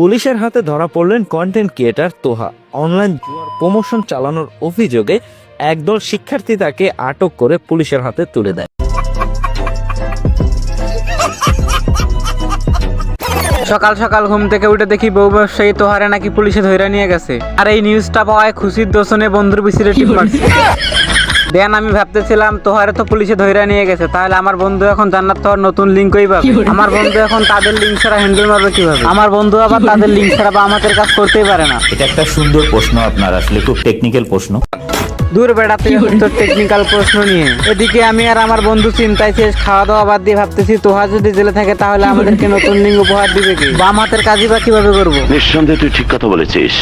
পুলিশের হাতে ধরা পড়লেন কন্টেন্ট ক্রিয়েটার তোহা। অনলাইন জুয়ার প্রমোশন চালানোর অভিযোগে একদল শিক্ষার্থী তাকে আটক করে পুলিশের হাতে তুলে দেয়। সকাল সকাল ঘুম থেকে উঠে দেখি বউ ব্যবসায়ী তোহারে নাকি পুলিশে ধরে নিয়ে গেছে। আর এই নিউজটা পাওয়ায় খুশির দোষণে বন্ধুর পিছিয়ে টিপ মারছে। দেন আমি ভাবতেছিলাম তোহারে তো পুলিশে ধরে নিয়ে গেছে, তাহলে আমার বন্ধু এখন জান্নাত তোহার নতুন লিঙ্ক কই পাবে? আমার বন্ধু এখন তাদের লিঙ্ক ছাড়া হ্যান্ডেল মারবে কিভাবে? আমার বন্ধু আবার তাদের লিঙ্ক ছাড়া বা আমাদের কাজ করতেই পারে না। এটা একটা সুন্দর প্রশ্ন আপনার, আসলে খুব টেকনিক্যাল প্রশ্ন। দূর বেড়া থেকে তোর টেকনিক্যাল প্রশ্ন নিয়ে। এদিকে আমি আর আমার বন্ধু চিন্তায় শেষ, খাওয়া দাওয়া বাদ দিয়ে ভাবতেছি তোহা যদি জেলে থাকে তাহলে আমাদেরকে নতুন লিঙ্ক উপহার দিবে কি, বা আমাদের কাজই বা কিভাবে করবো? নিঃসন্দেহে তুই ঠিক কথা বলেছিস।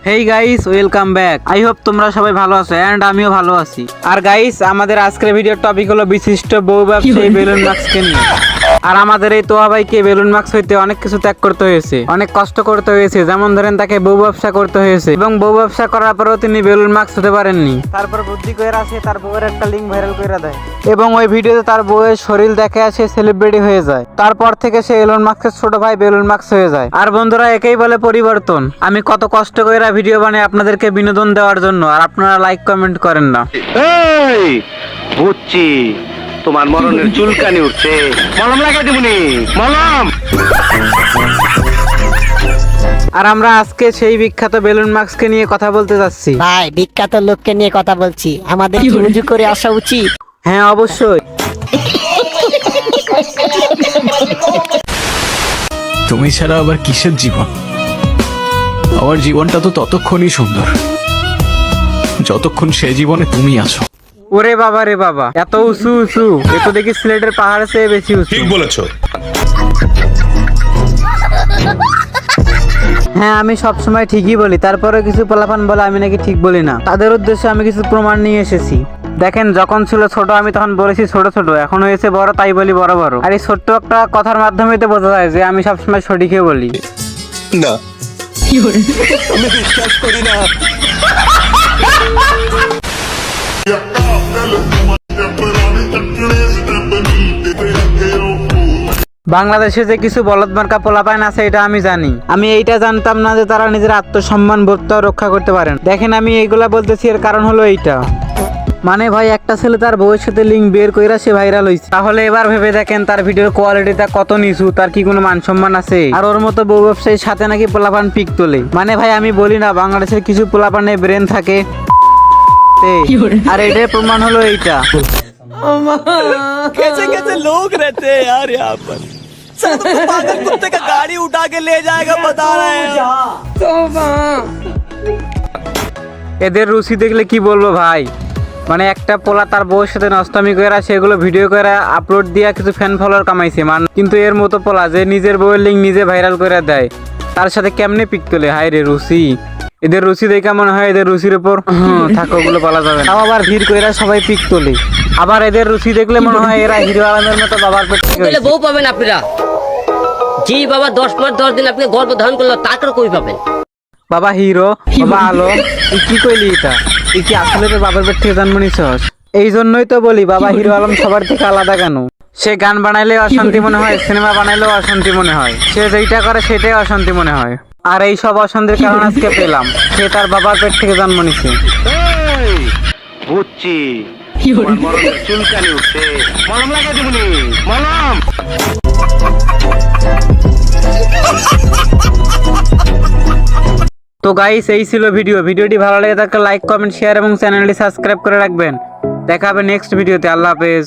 Hey guys, welcome back. I hope তোমরা সবাই ভালো আছো এন্ড আমিও ভালো আছি। আর গাইস, আমাদের আজকের ভিডিওর টপিক হলো বিশিষ্ট বউ ব্যবসায়ী বেলুন মাস্ককে নিয়ে। আর আমাদের এই তোহা ভাইকে বেলুন মাস্ক হইতে অনেক কিছু ত্যাগ করতে হয়েছে, অনেক কষ্ট করতে হয়েছে। যেমন ধরেন তাকে বউ ব্যবসা করতে হয়েছে, এবং বউ ব্যবসা করার পরেও তিনি বেলুন মাস্ক হতে পারেননি। তারপর বুদ্ধি করে আসে তার বউয়ের একটা লিঙ্ক ভাইরাল করে দেয়, এবং ওই ভিডিওতে তার বউয়ের শরীর দেখে আসে সেলিব্রিটি হয়ে যায়। তারপর থেকে সে এলন মাস্কের ছোট ভাই বেলুন মাস্ক হয়ে যায়। আর বন্ধুরা, একেই বলে পরিবর্তন। আমি কত কষ্ট করে ভিডিও বানাই আপনাদেরকে বিনোদন দেওয়ার জন্য, আর আপনারা লাইক কমেন্ট করেন না। এই বুঝছি তোমার মরণের চুলকানি উঠছে, মলম লাগাই দিবনি, মলম। আর আমরা আজকে সেই বিখ্যাত বেলুন মাস্ককে নিয়ে কথা বলতে যাচ্ছি। ভাই, বিখ্যাত লোককে নিয়ে কথা বলছি, আমাদের কি রুজু করে আসা উচিত? হ্যাঁ, অবশ্যই। তুমি ছাড়া আবার কিসের জীবন? আমার জীবনটা তো ততক্ষণই সুন্দর যতক্ষণ সে জীবনে তুমি আছো। ওরে বাবা রে বাবা, এত উঁচু উঁচু! এ তো দেখি সিলেটের পাহাড়ের চেয়ে বেশি উঁচু। ঠিক বলেছো। হ্যাঁ, আমি সবসময় ঠিকই বলি, তারপরে কিছু পোলাপান বলে আমি নাকি ঠিক বলি না। তাদের উদ্দেশ্যে আমি কিছু প্রমাণ নিয়ে এসেছি। দেখেন, যখন ছিল ছোট আমি তখন বলেছি ছোট ছোট, এখন হয়েছে বড় তাই বলি বড় বড়। আর এই ছোট্ট একটা কথার মাধ্যমে তো বোঝা যায় যে আমি সবসময় সঠিকই বলি। না, আমি বিশ্বাস করি না। বাংলাদেশে যে কিছু বলদ মার্কা পোলাপাইন আছে এটা আমি জানি। আমি এইটা জানতাম না যে তারা নিজের আত্মসম্মান বোধটাও রক্ষা করতে পারেন। দেখেন, আমি এইগুলা বলতেছি এর কারণ হলো এইটা। মানে ভাই, একটা ছেলে তার বউয়ের সাথে লিঙ্ক বের কইরা সে ভাইরাল হইছে, তাহলে এবার ভেবে দেখেন তার ভিডিওর কোয়ালিটিটা কত নিচু, তার কি কোনো মান সম্মান আছে? আর ওর মতো বউ ব্যবসায়ীর সাথে নাকি পোলাপান পিক তোলে। মানে ভাই, আমি বলি না বাংলাদেশের কিছু পোলাপানে ব্রেন থাকে, আর এটার প্রমাণ হলো এইটা। कैसे कैसे लोग रहते हैं यार यहाँ पर। सर तो पागल कुत्ते का गाड़ी उठा के ले जाएगा, बता रहे हैं। এদের রুচি দেখলে কি বলবো ভাই। মানে একটা পোলা তার বউয়ের সাথে নষ্টামি করে সেগুলো ভিডিও করে আপলোড দিয়া কিছু ফ্যান ফলোয়ার কামাইছে মানে। কিন্তু এর মতো পোলা যে নিজের বউয়ের লিঙ্ক নিজে ভাইরাল করে দেয়, তার সাথে কেমনে পিক তোলে? হায় রে রুচি! এদের রুচি দেখে মনে হয় এদের রুচির উপর থাকো ওগুলো বলা যাবে না। আবার ভিড় কইরা সবাই পিক তোলে। আবার এদের রুচি দেখলে মনে হয় এরা হিরো আলমের মতো বাবার পেট থেকে হয়েছে। বউ পাবেন আপনারা? জি বাবা, 10 মাস 10 দিন আপনি গর্ভ ধারণ করলো, তাকে কই পাবেন? বাবা হিরো, বাবা আলো, তুই কি কইলি এটা? তুই কি আসলে তোর বাবার পেট থেকে জন্ম নিছস? এই জন্যই তো বলি বাবা হিরো আলম সবার থেকে আলাদা কেন? সে গান বানাইলে অশান্তি মনে হয়, সিনেমা বানাইলেও অশান্তি মনে হয়, সে যেইটা করে সেটাই অশান্তি মনে হয়। আর এই সব অশান্তির কারণ আজকে পেলাম, সে তার বাবার পেট থেকে জন্ম নিছে। এই বুঝছি তোমার মরণের চুলকানি উঠছে, মলম লাগাই দিবনি, মলম। তো গাইস, এই ছিল ভিডিওটি ভালো লেগে থাকলে লাইক কমেন্ট শেয়ার এবং চ্যানেলটি সাবস্ক্রাইব করে রাখবেন। দেখা হবে নেক্সট ভিডিওতে। আল্লাহ হাফেজ।